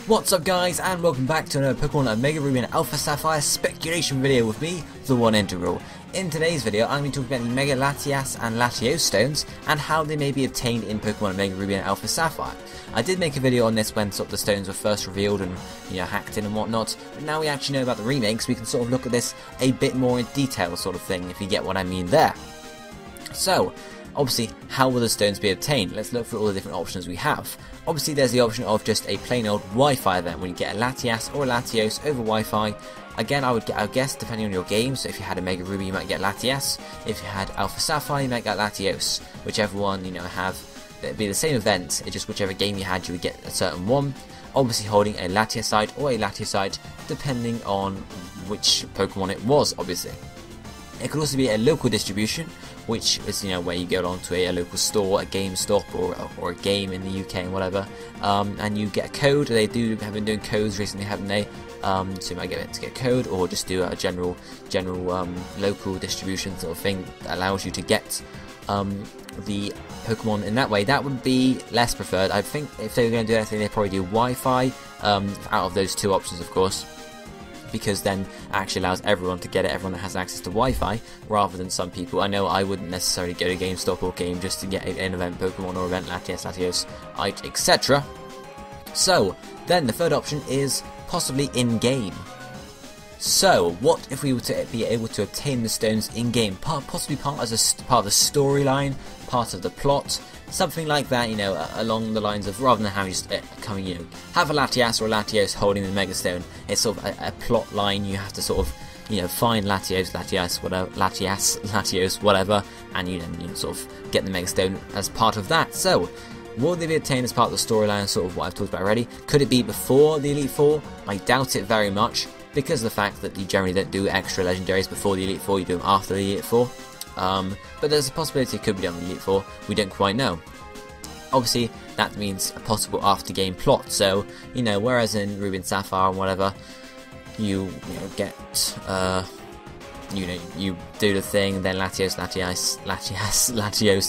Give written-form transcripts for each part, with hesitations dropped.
What's up guys, and welcome back to another Pokemon Omega Ruby and Alpha Sapphire speculation video with me, the One Integral. In today's video I'm going to talk about the Mega Latias and Latios stones and how they may be obtained in Pokemon Omega Ruby and Alpha Sapphire. I did make a video on this when sort of the stones were first revealed and hacked in and whatnot, but now we actually know about the remakes, we can sort of look at this a bit more in detail sort of thing, if you get what I mean there. So, obviously, how will the stones be obtained? Let's look through all the different options we have. Obviously, there's the option of just a plain old Wi-Fi event, when you get a Latias or a Latios over Wi-Fi. Again, I would guess, depending on your game, so if you had a Mega Ruby, you might get Latias. If you had Alpha Sapphire, you might get Latios. Whichever one, it'd be the same event, it's just whichever game you had, you would get a certain one. Obviously holding a Latias side or a Latios side, depending on which Pokemon it was, obviously. It could also be a local distribution, which is where you go along to a local store, a GameStop, or a game in the UK and whatever, and you get a code. They have been doing codes recently, haven't they? So you might get a code, or just do a general local distribution sort of thing that allows you to get the Pokemon in that way. That would be less preferred. I think if they were going to do anything, they'd probably do Wi-Fi out of those two options, of course, because then it actually allows everyone to get it, everyone that has access to Wi-Fi, rather than some people. I know I wouldn't necessarily go to GameStop or Game just to get an event Pokemon or event Latias, Latios, etc. So, then the third option is possibly in-game. So, what if we were to be able to obtain the stones in-game, possibly part of the storyline, part of the plot, something like that, along the lines of, rather than how you just have a Latias or a Latios holding the Mega Stone. It's sort of a plot line. You have to sort of, find Latios, Latios, whatever, and you sort of get the Mega Stone as part of that. So, will they be obtained as part of the storyline, sort of what I've talked about already? Could it be before the Elite Four? I doubt it very much, because of the fact that you generally don't do extra legendaries before the Elite Four, you do them after the Elite Four. But there's a possibility it could be done with the Elite Four, we don't quite know. Obviously, that means a possible after-game plot, so, whereas in Ruby and Sapphire and whatever, you do the thing, and then Latios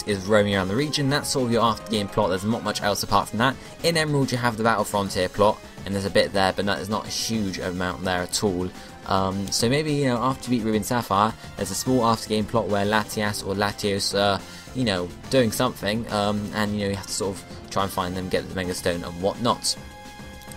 is roaming around the region. That's sort of your after-game plot. There's not much else apart from that. In Emerald, you have the Battle Frontier plot, and there's a bit there, but there's not a huge amount there at all. So maybe, after you beat Ruby and Sapphire, there's a small after-game plot where Latias or Latios are, doing something, and, you have to sort of try and find them, get the Mega Stone and whatnot.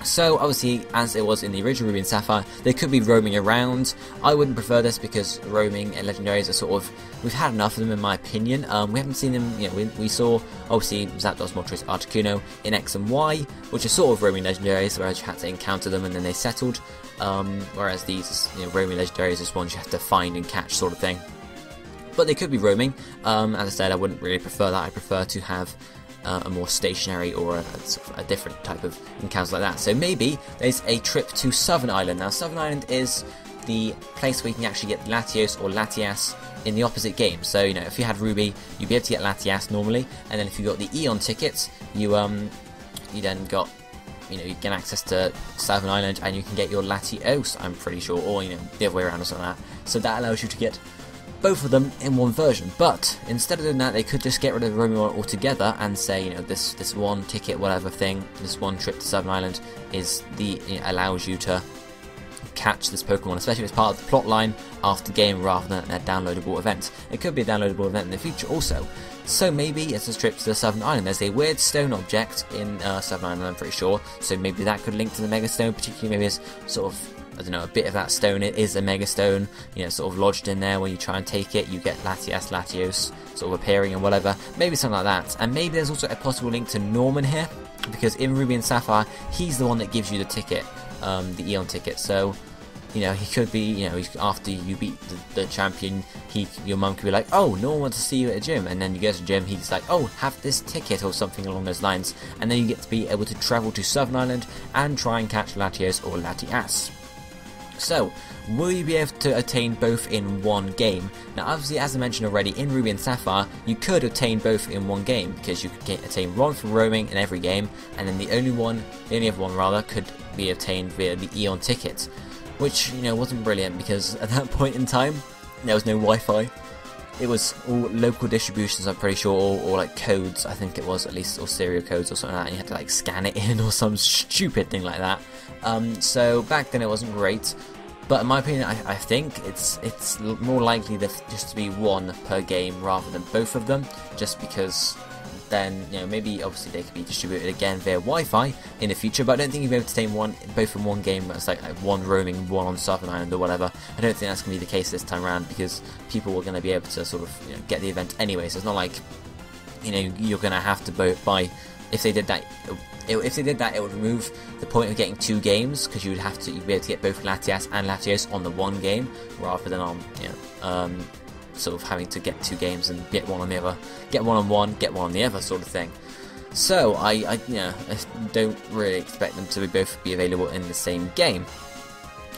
So, obviously, as it was in the original Ruby and Sapphire, they could be roaming around. I wouldn't prefer this, because roaming and legendaries are sort of, we've had enough of them in my opinion. We haven't seen them, we saw, obviously, Zapdos, Moltres, Articuno in X and Y, which are sort of roaming legendaries, whereas you had to encounter them and then they settled. Whereas these, roaming legendaries are ones you have to find and catch sort of thing. But they could be roaming. As I said, I wouldn't really prefer that. I prefer to have a more stationary or a different type of encounter like that. So maybe there's a trip to Southern Island. Now, Southern Island is the place where you can actually get Latios or Latias in the opposite game. So, if you had Ruby, you'd be able to get Latias normally, and then if you got the Eon tickets, you then got, you get access to Southern Island, and you can get your Latios, I'm pretty sure, or, the other way around or something like that. So that allows you to get both of them in one version. But instead of doing that, they could just get rid of the roaming one altogether and say, this one ticket, whatever thing, this one trip to Southern Island is allows you to catch this Pokemon, especially if it's part of the plot line after game rather than a downloadable event. It could be a downloadable event in the future also. So maybe it's a trip to the Southern Island. There's a weird stone object in Southern Island, I'm pretty sure, so maybe that could link to the Mega Stone, particularly maybe as sort of, I don't know, a bit of that stone, it is a Mega Stone, sort of lodged in there. When you try and take it, you get Latias, Latios sort of appearing and whatever. Maybe something like that. And maybe there's also a possible link to Norman here, because in Ruby and Sapphire, he's the one that gives you the ticket, the Eon ticket. So, he could be, after you beat the champion, your mum could be like, oh, no one wants to see you at a gym, and then you go to the gym, he's like, oh, have this ticket, or something along those lines, and then you get to be able to travel to Southern Island and try and catch Latios or Latias. So, will you be able to attain both in one game? Now, obviously, as I mentioned already, in Ruby and Sapphire, you could attain both in one game, because you could attain one from roaming in every game, and then the only other one could be obtained via the Eon ticket, which, wasn't brilliant, because at that point in time, there was no Wi-Fi, it was all local distributions, I'm pretty sure, or like codes, I think it was, at least, or serial codes or something like that, and you had to like scan it in or some stupid thing like that. So back then it wasn't great, but in my opinion, I think it's more likely just to be one per game rather than both of them, just because then, you know, maybe obviously they could be distributed again via Wi-Fi in the future, but I don't think you'll be able to obtain both in one game. It's like one roaming, one on Southern Island or whatever. I don't think that's going to be the case this time around, because people were going to be able to sort of, you know, get the event anyway. So it's not like, you know, you're going to have to buy. If they did that, it would remove the point of getting 2 games, because you'd be able to get both Latias and Latios on the one game, rather than on, you know, sort of having to get 2 games and get one on the other, get one on one, get one on the other, sort of thing. So I don't really expect them to both be available in the same game.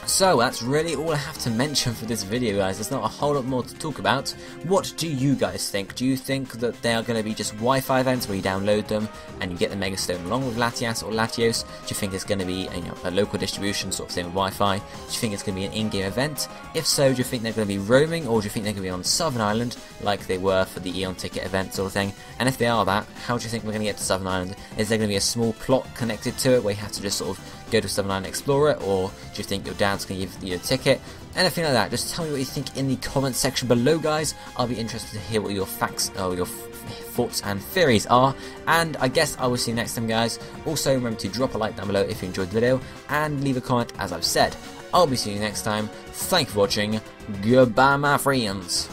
So that's really all I have to mention for this video, guys. There's not a whole lot more to talk about. What do you guys think? Do you think that they are going to be just Wi-Fi events where you download them and you get the Mega Stone along with Latias or Latios? Do you think it's going to be a local distribution sort of thing with Wi-Fi? Do you think it's going to be an in-game event? If so, do you think they're going to be roaming, or do you think they're going to be on Southern Island like they were for the Eon ticket event sort of thing? And if they are that, how do you think we're going to get to Southern Island? Is there going to be a small plot connected to it where you have to just sort of go to Southern Island and explore it, or do you think your dad's going to give you a ticket? Anything like that, just tell me what you think in the comment section below, guys. I'll be interested to hear what your facts or your thoughts and theories are, and I guess I will see you next time, guys. Also, remember to drop a like down below if you enjoyed the video, and leave a comment as I've said. I'll be seeing you next time. Thank you for watching. Goodbye, my friends.